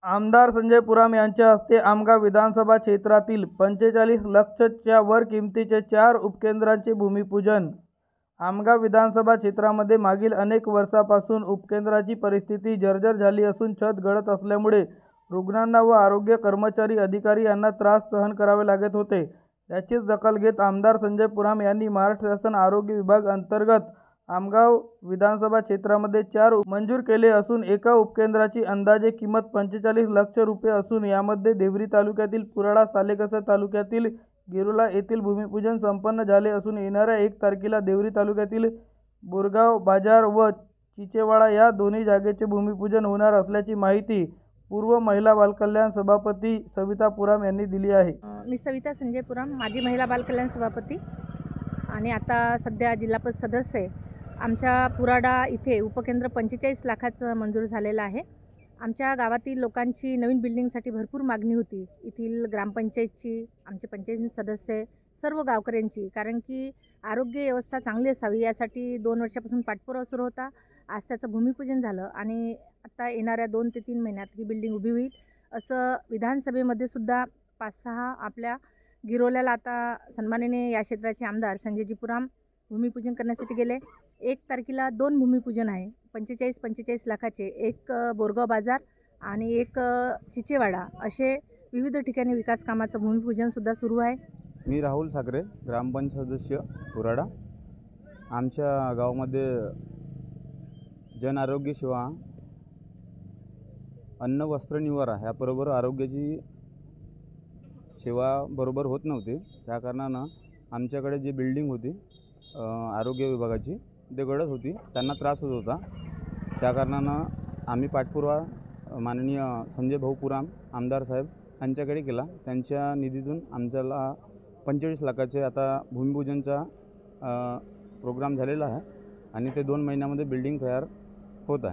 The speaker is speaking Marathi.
आमदार संजय पुराम यांच्या हस्ते आमगाव विधानसभा क्षेत्रातील 45 लक्षच्या वर किमतीचे 4 उपकेंद्रांचे भूमिपूजन। आमगाव विधानसभा क्षेत्रामध्ये मागील अनेक वर्षापासून उपकेंद्राची परिस्थिती जर्जर झाली असून छत गळत असल्यामुळे रुग्णांना व आरोग्य कर्मचारी अधिकारी यांना त्रास सहन करावे लागत होते। याचीच दखल घेत आमदार संजय पुराम यांनी महाराष्ट्र शासन आरोग्य विभाग अंतर्गत आमगाव विधानसभा क्षेत्रामध्ये 4 मंजूर केले असून एका उपकेंद्राची अंदाजे किंमत 45 लक्ष रुपये असून यामध्ये देवरी तालुक्यातील पुराडा, सालेकसा तालुक्यातील गिरोला येथील भूमिपूजन संपन्न झाले असून येणाऱ्या 1 तारखेला देवरी तालुक्यातील बोरगाव बाजार व चिचेवाडा या दोन्ही जागेचे भूमिपूजन होणार असल्याची माहिती पूर्व महिला बालकल्याण सभापती सविता पुराम यांनी दिली आहे। मी सविता संजय पुराम, माजी महिला बालकल्याण सभापती आणि आता सध्या जिल्हा परिषद सदस्य आहे। आमच्या पुराडा इथे उपकेंद्र 45 लाखाचं मंजूर झालेलं आहे। आमच्या गावातील लोकांची नवीन बिल्डिंगसाठी भरपूर मागणी होती। येथील ग्रामपंचायतची, आमचे पंचायत सदस्य, सर्व गावकऱ्यांची, कारण की आरोग्य व्यवस्था चांगली असावी यासाठी 2 वर्षापासून पाठपुरावा सुरू होता। आज त्याचं भूमिपूजन झालं आणि आता येणाऱ्या 2 ते 3 महिन्यात ही बिल्डिंग उभी होईल असं विधानसभेमध्ये सुद्धा 5-6 आपल्या गिरोल्याला आता सन्माननीय या क्षेत्राचे आमदार संजयजी पुराम भूमिपूजन करण्यासाठी गेले। 1 तारखेला 2 भूमिपूजन आहे, 45 लाखाचे, एक बोरगाव बाजार आणि एक चिचेवाडा, असे विविध ठिकाणी विकास कामाचं भूमिपूजनसुद्धा सुरू आहे। मी राहुल साखरे, ग्रामपंचायत सदस्य पुराडा। आमच्या गावामध्ये जन आरोग्य सेवा, अन्न वस्त्र निवारा ह्याबरोबर आरोग्याची सेवा बरोबर होत नव्हती। त्या कारणानं आमच्याकडे जी बिल्डिंग होती आरोग्य विभागाची ते गळत होती, त्यांना त्रास होत होता। त्या कारणानं आम्ही पाठपुरावा माननीय संजय भाऊ पुराम आमदार साहेब यांच्याकडे केला। त्यांच्या निधीतून आमच्याला 45 लाखाचे आता भूमिपूजनचा प्रोग्राम झालेला आहे आणि ते 2 महिन्यामध्ये बिल्डिंग तयार होत आहे।